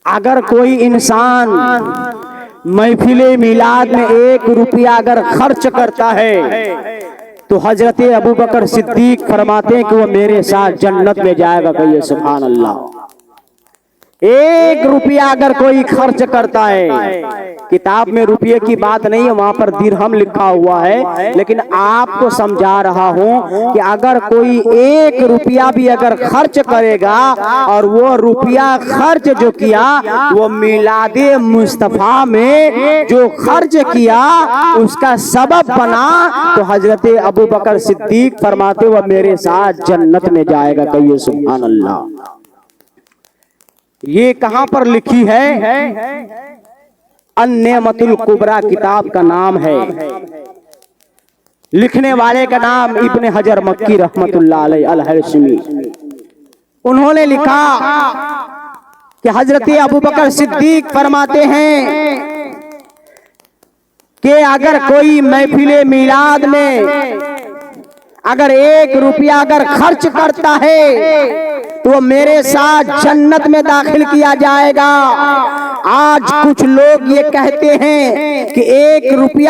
اگر کوئی انسان محفل میلاد میں 1 روپیہ اگر خرچ کرتا ہے تو حضرت ابوبکر صدیق فرماتے ہیں کہ وہ میرے ساتھ جنت میں جائے گا. کہیے سبحان اللہ. 1 روپیہ اگر کوئی خرچ کرتا ہے، کتاب میں روپیے کی بات نہیں ہے، وہاں پر درہم لکھا ہوا ہے، لیکن آپ کو سمجھا رہا ہوں کہ اگر کوئی 1 روپیہ بھی اگر خرچ کرے گا اور وہ روپیہ خرچ جو کیا وہ میلاد مصطفیٰ میں جو خرچ کیا اس کا سبب بنا، تو حضرت ابوبکر صدیق فرماتے وہ میرے ساتھ جنت میں جائے گا. کہیے سبحان اللہ. یہ کہاں پر لکھی ہے؟ النعمت الکبریٰ کتاب کا نام ہے. لکھنے والے کا نام ابن حجر مکی رحمت اللہ علیہ الہیثمی. انہوں نے لکھا کہ حضرت ابوبکر صدیق فرماتے ہیں کہ اگر کوئی محفل میلاد میں اگر 1 روپیہ اگر خرچ کرتا ہے تو میرے ساتھ جنت میں داخل کیا جائے گا. آج کچھ لوگ یہ کہتے ہیں کہ 1 روپیہ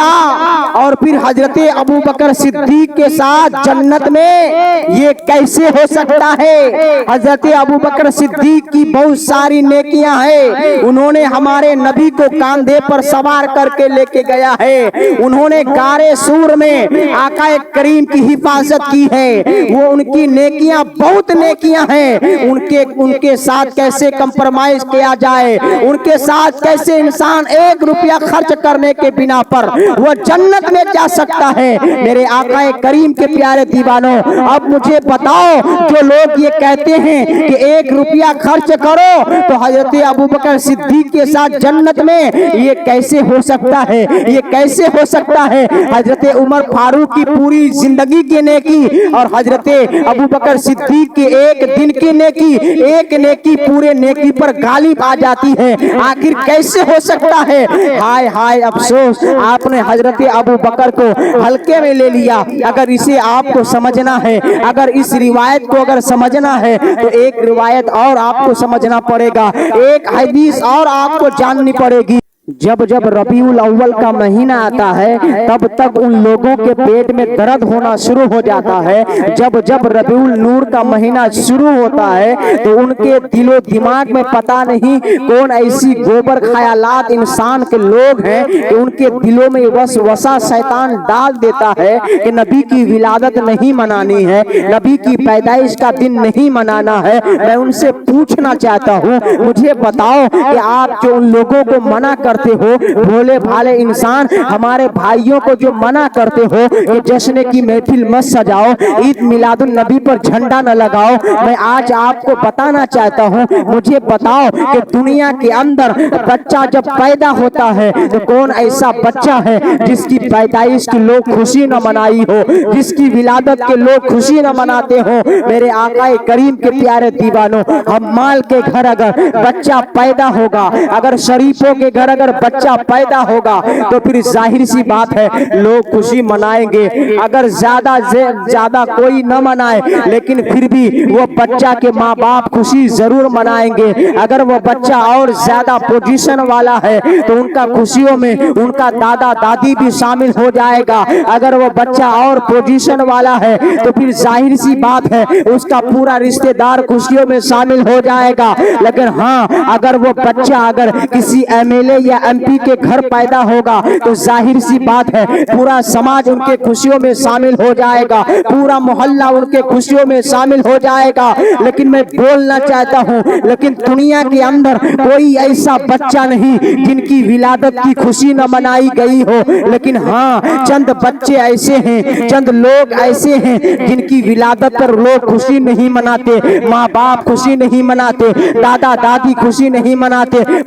اور پھر حضرت ابوبکر صدیق کے ساتھ جنت میں، یہ کیسے ہو سکتا ہے؟ حضرت ابوبکر صدیق کی بہت ساری نیکیاں ہیں. انہوں نے ہمارے نبی کو کاندھے پر سوار کر کے لے کے گیا ہے. انہوں نے غار سور میں آقا کریم کی حفاظت کی ہے. وہ ان کی نیکیاں بہت نیکیاں ہیں. ان کے ساتھ کیسے کمپرمائز کیا جائے، ان کے ساتھ کیسے انسان 1 روپیہ خرچ کرنے کے بنا پر وہ جنت میں جا سکتا ہے. میرے آقا کریم کے پیارے دیوانوں، اب مجھے بتاؤ، جو لوگ یہ کہتے ہیں کہ 1 روپیہ خرچ کرو تو حضرت ابوبکر صدیق کے ساتھ جنت میں، یہ کیسے ہو سکتا ہے؟ یہ کیسے ہو سکتا ہے؟ حضرت عمر فاروق کی پوری زندگی کی نیکی اور حضرت ابوبکر صدیق کے 1 دن کی نیکی، ایک نیکی پورے نیکی پر غالب آ جاتی ہے. آخر کیسے ہو سکتا ہے؟ ہائے ہائے افسوس، آپ نے حضرت ابوبکر کو ہلکے میں لے لیا. اگر اسے آپ کو سمجھنا ہے، اگر اس روایت کو اگر سمجھنا ہے تو ایک روایت اور آپ کو سمجھنا پڑے گا، ایک حدیث اور آپ کو جاننی پڑے گی. جب ربیع الاول کا مہینہ آتا ہے تب تک ان لوگوں کے پیٹ میں درد ہونا شروع ہو جاتا ہے. جب ربیع النور کا مہینہ شروع ہوتا ہے تو ان کے دل و دماغ میں پتہ نہیں کون ایسی گوبر خیالات انسان کے لوگ ہیں کہ ان کے دلوں میں وسوسہ شیطان ڈال دیتا ہے کہ نبی کی ولادت نہیں منانی ہے، نبی کی پیدائش کا دن نہیں منانا ہے. میں ان سے پوچھنا چاہتا ہوں، مجھے بتاؤ کہ آپ جو ان لوگوں کو منع کرتے ہو، بھولے بھالے انسان، ہمارے بھائیوں کو جو منع کرتے ہو کہ جشن کی محفل مت سجاؤ، عید میلاد النبی پر جھنڈا نہ لگاؤ، میں آج آپ کو بتانا چاہتا ہوں، مجھے بتاؤ کہ دنیا کے اندر بچہ جب پیدا ہوتا ہے تو کون ایسا بچہ ہے جس کی پیدائش کی لوگ خوشی نہ منائی ہو، جس کی ولادت کے لوگ خوشی نہ مناتے ہو؟ میرے آقا کریم کے پیارے دیوانوں، حمال کے گھر اگر بچہ پیدا ہوگا، اگر شریفوں کے گھر اگر بچہ پیدا ہوگا تو پھر ظاہر سی بات ہے لوگ خوشی منائیں گے. اگر زیادہ کوئی نہ منائے لیکن پھر بھی وہ بچہ کے ماں باپ خوشی ضرور منائیں گے. اگر وہ بچہ اور زیادہ پوزیشن والا ہے تو ان کا خوشیوں میں ان کا دادا دادی بھی شامل ہو جائے گا. اگر وہ بچہ اور پوزیشن والا ہے تو پھر ظاہر سی بات ہے اس کا پورا رشتہ دار خوشیوں میں شامل ہو جائے گا. لیکن ہاں، اگر وہ بچہ اگر کسی MLA یا MP کے گھر پیدا ہوگا تو ظاہر سی بات ہے پورا سماج ان کے خوشیوں میں شامل ہو جائے گا، پورا محلہ ان کے خوشیوں میں شامل ہو جائے گا. لیکن میں بولنا چاہتا ہوں، لیکن دنیا کے اندر کوئی ایسا بچہ نہیں جن کی ولادت کی خوشی نہ منائی گئی ہو. لیکن ہاں، چند بچے ایسے ہیں، چند لوگ ایسے ہیں جن کی ولادت پر لوگ خوشی نہیں مناتے، ماں باپ خوشی نہیں مناتے، دادا دادی خوشی نہیں مناتے،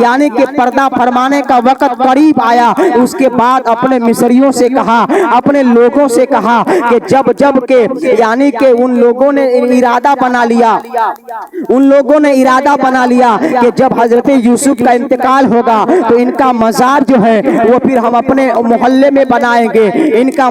یعنی کہ پردہ فرمانے کا وقت قریب آیا، اس کے بعد اپنے مصریوں سے کہا، اپنے لوگوں سے کہا کہ جب کہ یعنی کہ ان لوگوں نے ارادہ بنا لیا کہ جب حضرت یوسف کا انتقال ہوگا تو ان کا مزار جو ہے وہ پھر ہم اپنے محلے میں بنائیں گے، ان کا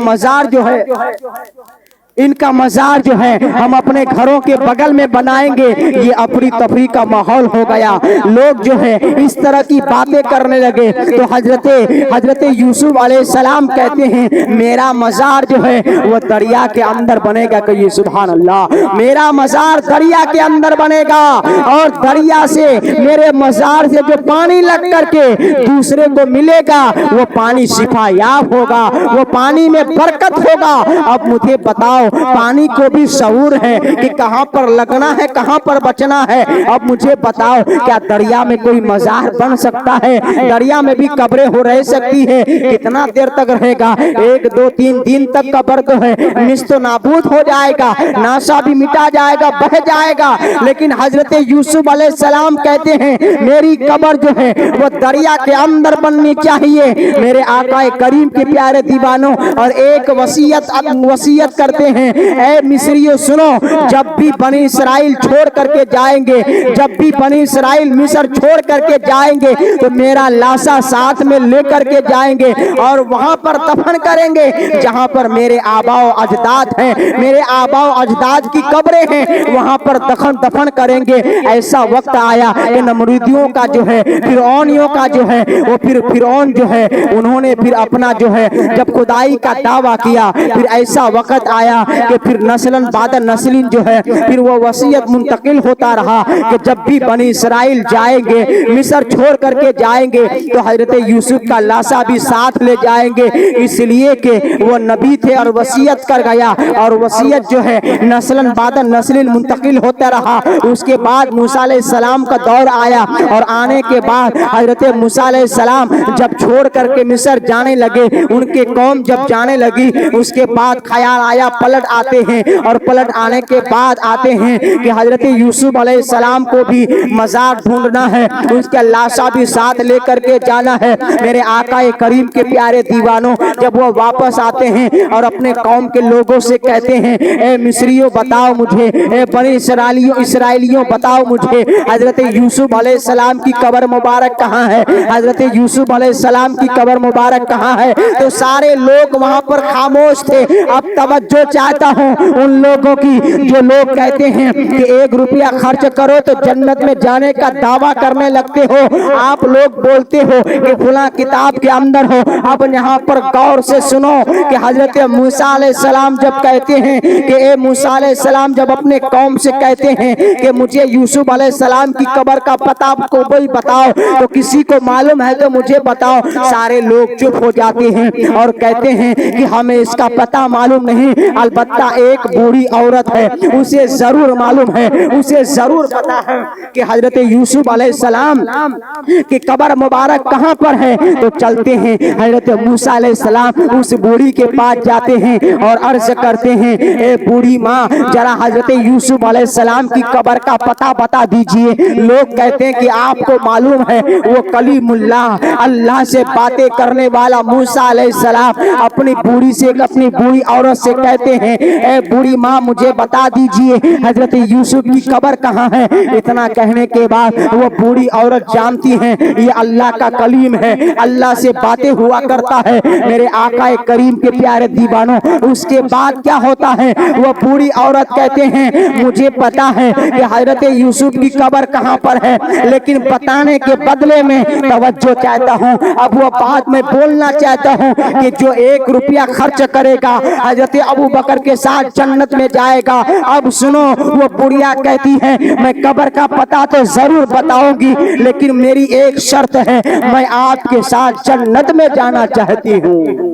مزار جو ہے ہم اپنے گھروں کے بغل میں بنائیں گے۔ یہ اپنی تفریح کا ماحول ہو گیا، لوگ جو ہے اس طرح کی باتیں کرنے لگے۔ تو حضرت یوسف علیہ السلام کہتے ہیں میرا مزار جو ہے وہ دریا کے اندر بنے گا، کہ سبحان اللہ، میرا مزار دریا کے اندر بنے گا، اور دریا سے میرے مزار سے جو پانی لگ کر کے دوسرے کو ملے گا وہ پانی شفا یاب ہوگا، وہ پانی میں برکت ہوگا۔ اب مجھے بتاؤ، پانی کو بھی شعور ہے کہ کہاں پر لگنا ہے، کہاں پر بچنا ہے۔ اب مجھے بتاؤ، کیا دریا میں کوئی مزار بن سکتا ہے؟ دریا میں بھی قبریں ہو رہ سکتی ہے، کتنا دیر تک رہے گا؟ 1 2 3 دن تک قبر تو ہے، نیست و نابود ہو جائے گا، ناسا بھی مٹا جائے گا، بہ جائے گا۔ لیکن حضرت یوسف علیہ السلام کہتے ہیں میری قبر جو ہے وہ دریا کے اندر بننی چاہیے۔ میرے آقا کریم کے پیارے دیوانوں، اور ایک وصیت کرتے ہیں، اے مصریوں سنو، جب بھی بنی اسرائیل چھوڑ کر کے جائیں گے، جب بھی بنی اسرائیل مصر چھوڑ کر کے جائیں گے تو میرا لاشا ساتھ میں لے کر کے جائیں گے، اور وہاں پر دفن کریں گے جہاں پر میرے آباء و اجداد ہیں، میرے آباء و اجداد کی قبریں ہیں، وہاں پر دفن کریں گے۔ ایسا وقت آیا کہ نمرودیوں کا جو ہے، فرعونیوں کا جو ہے، وہ پھر فرعون جو ہے انہوں نے پھر اپنا جو ہے جب خدائی کا دعویٰ کیا، پھر ایسا وقت آیا کہ پھر نسلاً بعد نسلیں جو ہے پھر وہ وصیت منتقل ہوتا رہا کہ جب بھی بنی اسرائیل جائیں گے، مصر چھوڑ کر کے جائیں گے تو حضرت یوسف کا لاشا بھی ساتھ لے جائیں گے، اس لیے کہ وہ نبی تھے اور وصیت کر گیا، اور وصیت جو ہے نسلاً بعد نسلیں منتقل ہوتا رہا۔ اس کے بعد موسیٰ علیہ السلام کا دور آیا، اور آنے کے بعد حضرت موسیٰ علیہ السلام جب چھوڑ کر کے مصر جانے لگے، ان کے قوم جب جانے لگی، اس کے بعد خیال آیا پلٹ آتے ہیں، اور پلٹ آنے کے بعد آتے ہیں کہ حضرت یوسف علیہ السلام کو بھی مزار ڈھونڈنا ہے، اس کا لاشا بھی ساتھ لے کر کے جانا ہے۔ میرے آقا کریم کے پیارے دیوانوں، جب وہ واپس آتے ہیں اور اپنے قوم کے لوگوں سے کہتے ہیں اے مصریوں بتاؤ مجھے، اے بنی اسرائیلیوں بتاؤ مجھے، حضرت یوسف علیہ السلام کی قبر مبارک کہاں ہے؟ حضرت یوسف علیہ السلام کی قبر مبارک کہاں ہے؟ تو سارے لوگ وہاں پر خاموش تھے۔ اب توجہ چاہتا ہوں ان لوگوں کی جو لوگ کہتے ہیں کہ 1 روپیہ خرچ کرو تو جنت میں جانے کا دعویٰ کرنے لگتے ہو، آپ لوگ بولتے ہو کہ فلاں کتاب کے اندر ہو۔ اب یہاں پر غور سے سنو کہ حضرت موسیٰ علیہ السلام جب کہتے ہیں کہ اے موسیٰ علیہ السلام جب اپنے قوم سے کہتے ہیں کہ مجھے یوسف علیہ السلام کی قبر کا پتہ کوئی بتاؤ، تو کسی کو معلوم ہے تو مجھے بتاؤ، سارے لوگ چپ ہو جاتے ہیں اور کہتے ہیں کہ ہمیں اس کا پتہ معلوم نہیں، البتہ ایک بوڑھی عورت ہے اسے ضرور معلوم ہے، اسے ضرور پتہ ہے کہ حضرت یوسف علیہ السلام کی قبر مبارک کہاں پر ہے۔ تو چلتے ہیں، حضرت موسیٰ علیہ السلام اس بوڑھی کے پاس جاتے ہیں اور عرض کرتے ہیں اے بوڑھی ماں، ذرا حضرت یوسف علیہ السلام کی قبر کا پتہ بتا دیجئے۔ لوگ کہتے ہیں کہ آپ کو معلوم ہے وہ کلیم اللہ، اللہ سے باتیں کرنے والا موسیٰ علیہ السلام اپنی بوڑھی سے، اپنی بوڑھی عورت سے کہتے ہیں اے بوڑھی ماں مجھے بتا دیجئے حضرت یوسف کی قبر کہاں ہے۔ اتنا کہنے کے بعد وہ بوڑھی عورت جانتی ہیں یہ اللہ کا کلیم ہے، اللہ سے باتیں ہوا کرتا ہے۔ میرے آقا کریم کے پیارے دیوانوں، اس کے بعد کیا ہوتا ہے؟ وہ بوڑھی عورت کہتے ہیں مجھے پتا ہے کہ حضرت یوسف کی قبر کہاں پر ہے، لیکن بتانے کے بدلے میں توجہ چاہتا ہوں، اب وہ بات میں بولنا چاہتا ہوں کہ جو 1 روپیہ خرچ کرے گا حضرت ابو بکر کے ساتھ جنت میں جائے گا۔ اب سنو، وہ بڑھیا کہتی ہے میں قبر کا پتہ تو ضرور بتاؤں گی، لیکن میری ایک شرط ہے، میں آپ کے ساتھ جنت میں جانا چاہتی ہوں۔